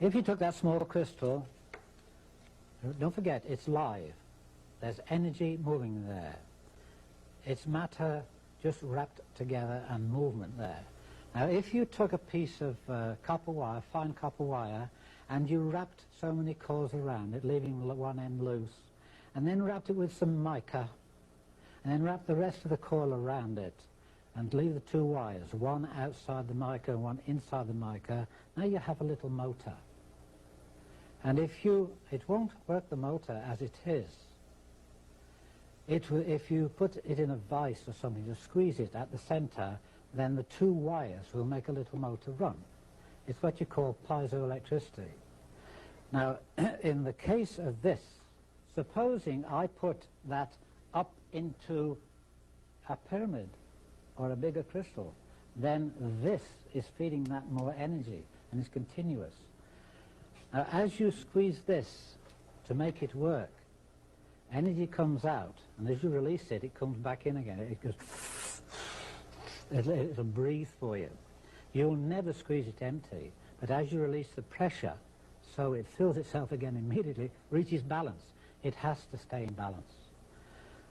If you took that small crystal, don't forget, it's live. There's energy moving there. It's matter just wrapped together and movement there. Now, if you took a piece of copper wire, fine copper wire, and you wrapped so many coils around it, leaving one end loose, and then wrapped it with some mica, and then wrapped the rest of the coil around it, and leave the two wires, one outside the mica and one inside the mica, now you have a little motor. And it won't work the motor as it is. If you put it in a vise or something to squeeze it at the center, then the two wires will make a little motor run. It's what you call piezoelectricity. Now, in the case of this, supposing I put that up into a pyramid or a bigger crystal, then this is feeding that more energy and it's continuous. Now, as you squeeze this to make it work, energy comes out, and as you release it, it comes back in again. It goes, it'll breathe for you. You'll never squeeze it empty, but as you release the pressure, so it fills itself again immediately, reaches balance. It has to stay in balance.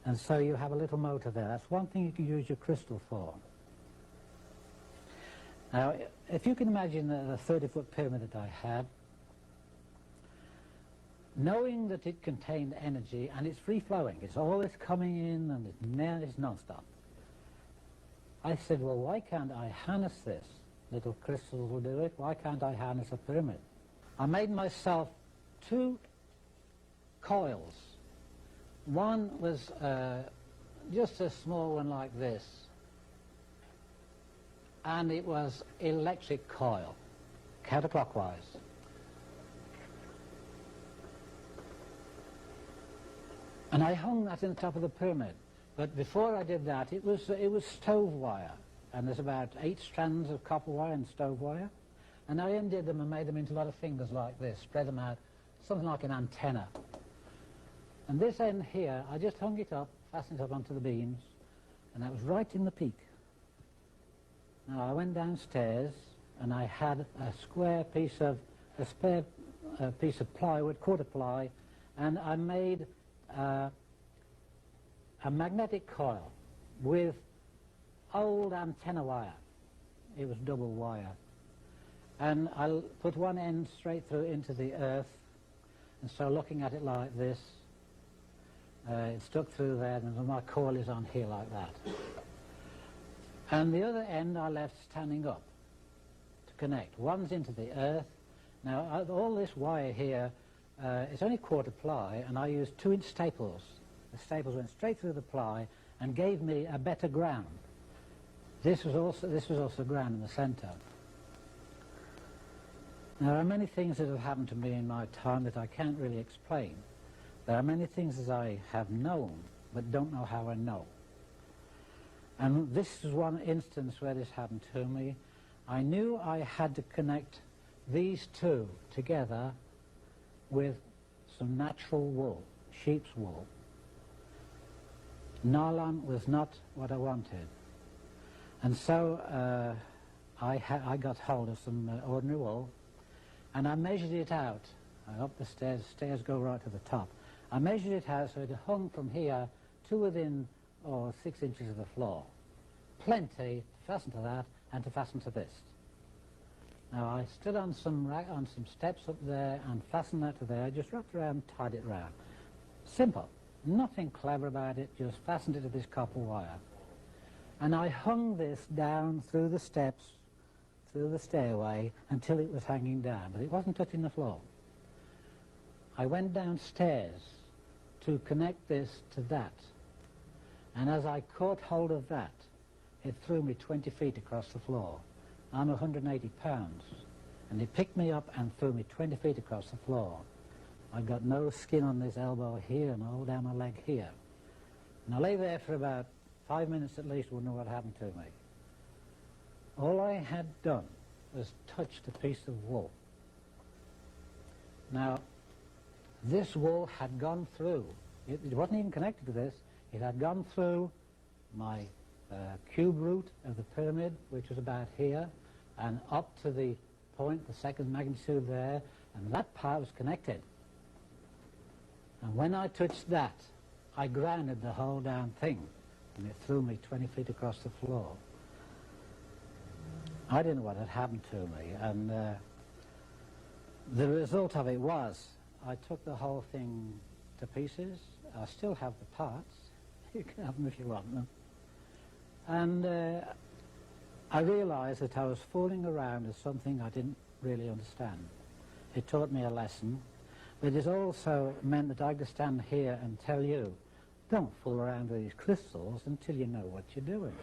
And so you have a little motor there. That's one thing you can use your crystal for. Now, if you can imagine the 30-foot pyramid that I had, knowing that it contained energy and it's free-flowing, it's always coming in and it's non-stop. I said, well, why can't I harness this? Little crystals will do it. Why can't I harness a pyramid? I made myself two coils. One was just a small one like this, and it was electric coil, counterclockwise. And I hung that in the top of the pyramid. But before I did that, it was stove wire. And there's about 8 strands of copper wire and stove wire. And I undid them and made them into a lot of fingers like this, spread them out, something like an antenna. And this end here, I just hung it up, fastened it up onto the beams, and that was right in the peak. Now I went downstairs, and I had a spare piece of plywood, quarter ply, and I made a magnetic coil with old antenna wire. It was double wire. And I put one end straight through into the earth, and so looking at it like this, it stuck through there, and my coil is on here like that. And the other end I left standing up to connect. One's into the earth. Now all this wire here, it's only quarter ply, and I used 2-inch staples. The staples went straight through the ply and gave me a better ground. This was also ground in the center. Now, there are many things that have happened to me in my time that I can't really explain. There are many things that I have known, but don't know how I know. And this is one instance where this happened to me. I knew I had to connect these two together with some natural wool, sheep's wool. Nylon was not what I wanted. And so I got hold of some ordinary wool, and I measured it out. Up the stairs go right to the top. I measured it out so it hung from here to within 6 inches of the floor. Plenty to fasten to that and to fasten to this. Now I stood on some steps up there and fastened that to there. I just wrapped around and tied it round. Simple. Nothing clever about it, just fastened it to this copper wire. And I hung this down through the steps, through the stairway, until it was hanging down, but it wasn't touching the floor. I went downstairs to connect this to that, and as I caught hold of that, it threw me 20 feet across the floor. I'm 180 pounds, and it picked me up and threw me 20 feet across the floor. I got no skin on this elbow here and all down my leg here. And I lay there for about 5 minutes at least, wouldn't know what happened to me. All I had done was touched a piece of wool. Now, this wool had gone through, it wasn't even connected to this, it had gone through my cube root of the pyramid, which was about here, and up to the point, the second magnitude there, and that part was connected. And when I touched that, I grounded the whole damn thing, and it threw me 20 feet across the floor. I didn't know what had happened to me, and the result of it was I took the whole thing to pieces. I still have the parts. You can have them if you want them. And I realized that I was fooling around with something I didn't really understand. It taught me a lesson, but it also meant that I could stand here and tell you, don't fool around with these crystals until you know what you're doing.